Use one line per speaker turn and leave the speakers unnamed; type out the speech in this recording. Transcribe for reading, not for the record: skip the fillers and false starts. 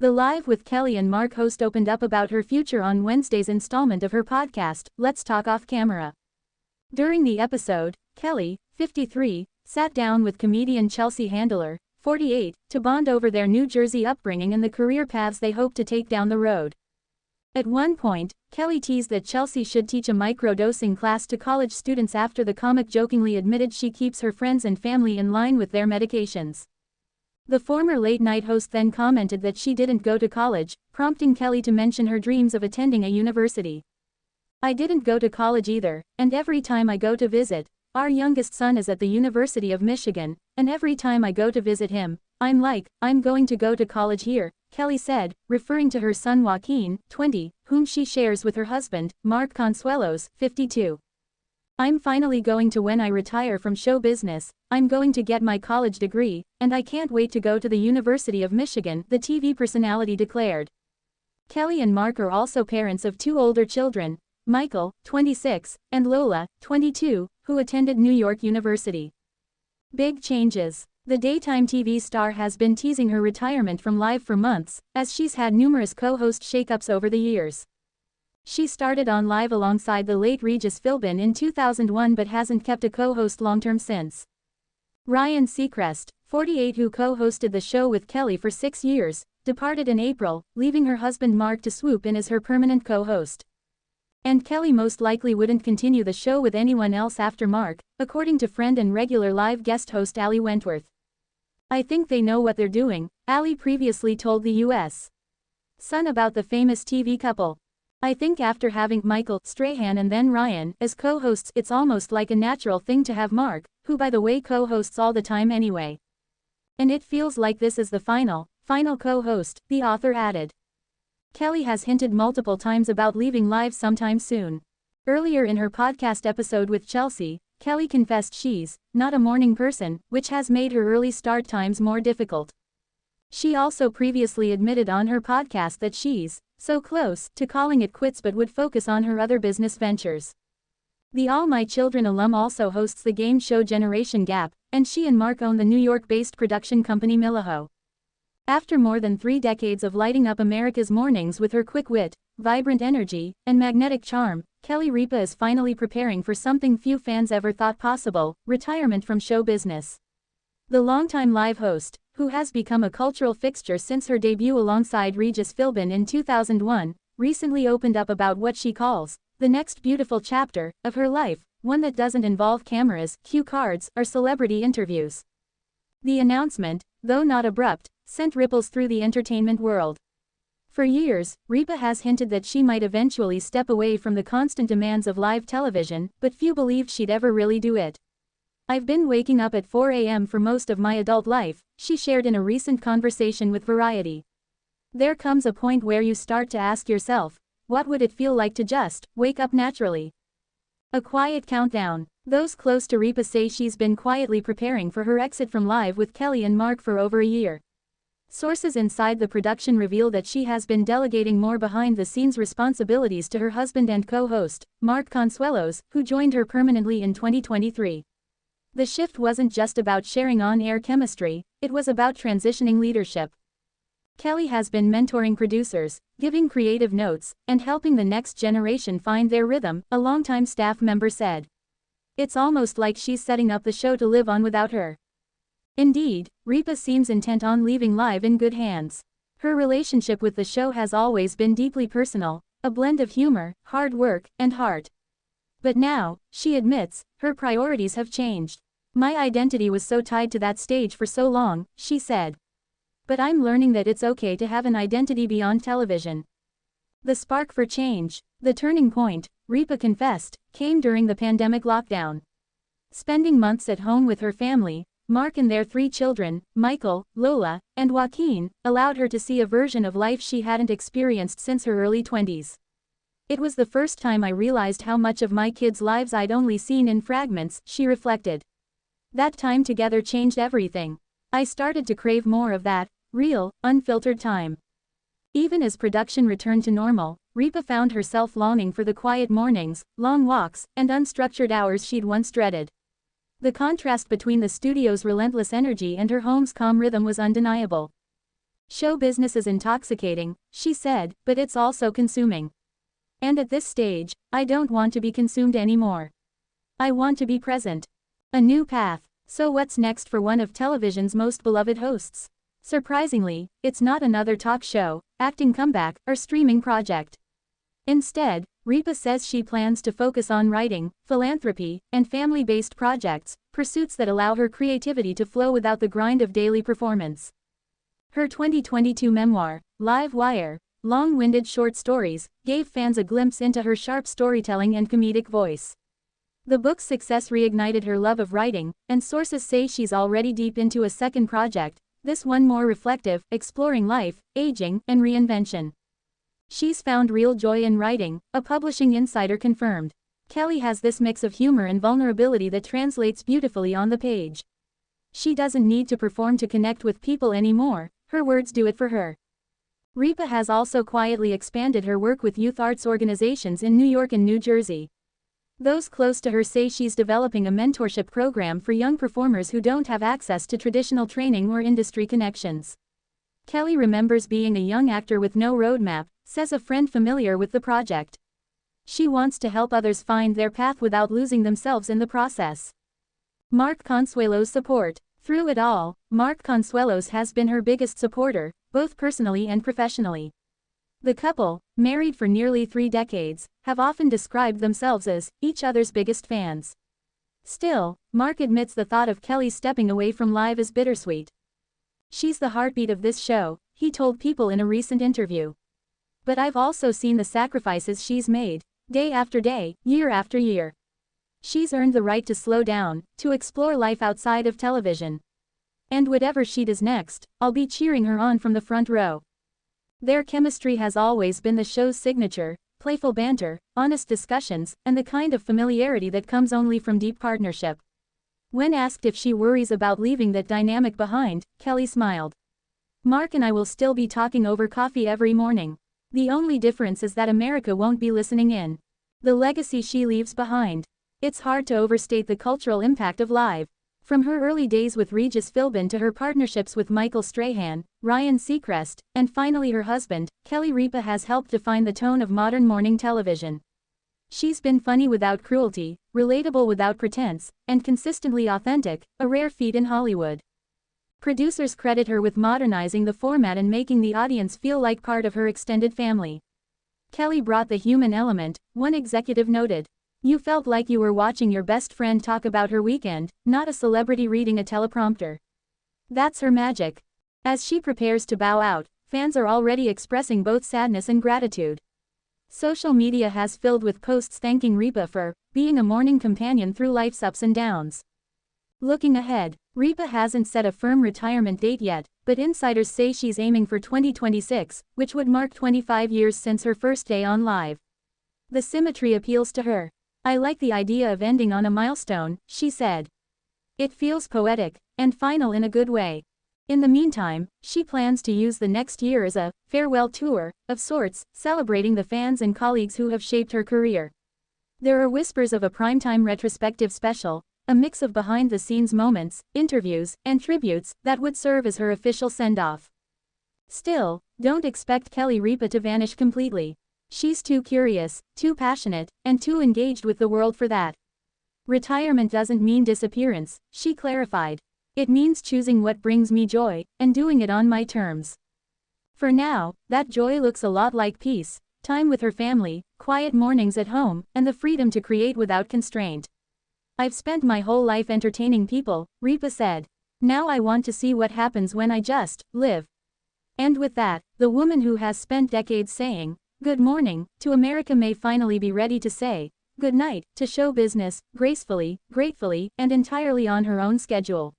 The Live with Kelly and Mark host opened up about her future on Wednesday's installment of her podcast, Let's Talk Off Camera. During the episode, Kelly, 53, sat down with comedian Chelsea Handler, 48, to bond over their New Jersey upbringing and the career paths they hope to take down the road. At one point, Kelly teased that Chelsea should teach a microdosing class to college students after the comic jokingly admitted she keeps her friends and family in line with their medications. The former late-night host then commented that she didn't go to college, prompting Kelly to mention her dreams of attending a university. "I didn't go to college either, and every time I go to visit, our youngest son is at the University of Michigan, and every time I go to visit him, I'm like, I'm going to go to college here," Kelly said, referring to her son Joaquin, 20, whom she shares with her husband, Mark Consuelos, 52. "I'm finally going to when I retire from show business, I'm going to get my college degree, and I can't wait to go to the University of Michigan," the TV personality declared. Kelly and Mark are also parents of two older children, Michael, 26, and Lola, 22, who attended New York University. Big changes. The daytime TV star has been teasing her retirement from Live for months, as she's had numerous co-host shakeups over the years. She started on Live alongside the late Regis Philbin in 2001 but hasn't kept a co-host long-term since. Ryan Seacrest, 48, who co-hosted the show with Kelly for 6 years, departed in April, leaving her husband Mark to swoop in as her permanent co-host. And Kelly most likely wouldn't continue the show with anyone else after Mark, according to friend and regular Live guest host Ali Wentworth. "I think they know what they're doing," Ali previously told the U.S. Sun about the famous TV couple. "I think after having Michael Strahan and then Ryan as co-hosts, it's almost like a natural thing to have Mark, who by the way co-hosts all the time anyway. And it feels like this is the final co-host," the author added. Kelly has hinted multiple times about leaving Live sometime soon. Earlier in her podcast episode with Chelsea, Kelly confessed she's not a morning person, which has made her early start times more difficult. She also previously admitted on her podcast that she's so close to calling it quits but would focus on her other business ventures. The All My Children alum also hosts the game show Generation Gap, and she and Mark own the New York-based production company Milliho. After more than 3 decades of lighting up America's mornings with her quick wit, vibrant energy, and magnetic charm, Kelly Ripa is finally preparing for something few fans ever thought possible: retirement from show business. The longtime Live host, who has become a cultural fixture since her debut alongside Regis Philbin in 2001, recently opened up about what she calls the next beautiful chapter of her life, one that doesn't involve cameras, cue cards, or celebrity interviews. The announcement, though not abrupt, sent ripples through the entertainment world. For years, Ripa has hinted that she might eventually step away from the constant demands of live television, but few believed she'd ever really do it. "I've been waking up at 4 a.m. for most of my adult life," she shared in a recent conversation with Variety. "There comes a point where you start to ask yourself, what would it feel like to just wake up naturally?" A quiet countdown. Those close to Ripa say she's been quietly preparing for her exit from Live with Kelly and Mark for over a year. Sources inside the production reveal that she has been delegating more behind-the-scenes responsibilities to her husband and co-host, Mark Consuelos, who joined her permanently in 2023. The shift wasn't just about sharing on-air chemistry, it was about transitioning leadership. Kelly has been mentoring producers, giving creative notes, and helping the next generation find their rhythm, a longtime staff member said. "It's almost like she's setting up the show to live on without her." Indeed, Ripa seems intent on leaving Live in good hands. Her relationship with the show has always been deeply personal, a blend of humor, hard work, and heart. But now, she admits, her priorities have changed. "My identity was so tied to that stage for so long," she said. "But I'm learning that it's okay to have an identity beyond television." The spark for change, the turning point, Ripa confessed, came during the pandemic lockdown. Spending months at home with her family, Mark and their 3 children, Michael, Lola, and Joaquin, allowed her to see a version of life she hadn't experienced since her early 20s. "It was the first time I realized how much of my kids' lives I'd only seen in fragments," she reflected. "That time together changed everything. I started to crave more of that real, unfiltered time." Even as production returned to normal, Ripa found herself longing for the quiet mornings, long walks, and unstructured hours she'd once dreaded. The contrast between the studio's relentless energy and her home's calm rhythm was undeniable. Show business is intoxicating, she said, but it's also consuming. And at this stage, I don't want to be consumed anymore. I want to be present. A new path. So what's next for one of television's most beloved hosts? Surprisingly, it's not another talk show, acting comeback, or streaming project. Instead, Ripa says she plans to focus on writing, philanthropy, and family-based projects, pursuits that allow her creativity to flow without the grind of daily performance. Her 2022 memoir, Live Wire, long-winded short stories, gave fans a glimpse into her sharp storytelling and comedic voice. The book's success reignited her love of writing, and sources say she's already deep into a second project, this one more reflective, exploring life, aging, and reinvention. She's found real joy in writing, a publishing insider confirmed. Kelly has this mix of humor and vulnerability that translates beautifully on the page. She doesn't need to perform to connect with people anymore, her words do it for her. Ripa has also quietly expanded her work with youth arts organizations in New York and New Jersey. Those close to her say she's developing a mentorship program for young performers who don't have access to traditional training or industry connections. Kelly remembers being a young actor with no roadmap, says a friend familiar with the project. She wants to help others find their path without losing themselves in the process. Mark Consuelo's support. Through it all, Mark Consuelos has been her biggest supporter, both personally and professionally. The couple, married for nearly 3 decades, have often described themselves as each other's biggest fans. Still, Mark admits the thought of Kelly stepping away from Live is bittersweet. She's the heartbeat of this show, he told People in a recent interview. But I've also seen the sacrifices she's made, day after day, year after year. She's earned the right to slow down, to explore life outside of television. And whatever she does next, I'll be cheering her on from the front row. Their chemistry has always been the show's signature, playful banter, honest discussions, and the kind of familiarity that comes only from deep partnership. When asked if she worries about leaving that dynamic behind, Kelly smiled. Mark and I will still be talking over coffee every morning. The only difference is that America won't be listening in. The legacy she leaves behind. It's hard to overstate the cultural impact of Live. From her early days with Regis Philbin to her partnerships with Michael Strahan, Ryan Seacrest, and finally her husband, Kelly Ripa has helped define the tone of modern morning television. She's been funny without cruelty, relatable without pretense, and consistently authentic, a rare feat in Hollywood. Producers credit her with modernizing the format and making the audience feel like part of her extended family. Kelly brought the human element, one executive noted. You felt like you were watching your best friend talk about her weekend, not a celebrity reading a teleprompter. That's her magic. As she prepares to bow out, fans are already expressing both sadness and gratitude. Social media has filled with posts thanking Ripa for being a morning companion through life's ups and downs. Looking ahead, Ripa hasn't set a firm retirement date yet, but insiders say she's aiming for 2026, which would mark 25 years since her first day on Live. The symmetry appeals to her. I like the idea of ending on a milestone, she said. It feels poetic, and final in a good way. In the meantime, she plans to use the next year as a farewell tour, of sorts, celebrating the fans and colleagues who have shaped her career. There are whispers of a primetime retrospective special, a mix of behind-the-scenes moments, interviews, and tributes that would serve as her official send-off. Still, don't expect Kelly Ripa to vanish completely. She's too curious, too passionate, and too engaged with the world for that. Retirement doesn't mean disappearance, she clarified. It means choosing what brings me joy, and doing it on my terms. For now, that joy looks a lot like peace, time with her family, quiet mornings at home, and the freedom to create without constraint. I've spent my whole life entertaining people, Ripa said. Now I want to see what happens when I just live. And with that, the woman who has spent decades saying, "Good morning," to America may finally be ready to say, "Good night," to show business, gracefully, gratefully, and entirely on her own schedule.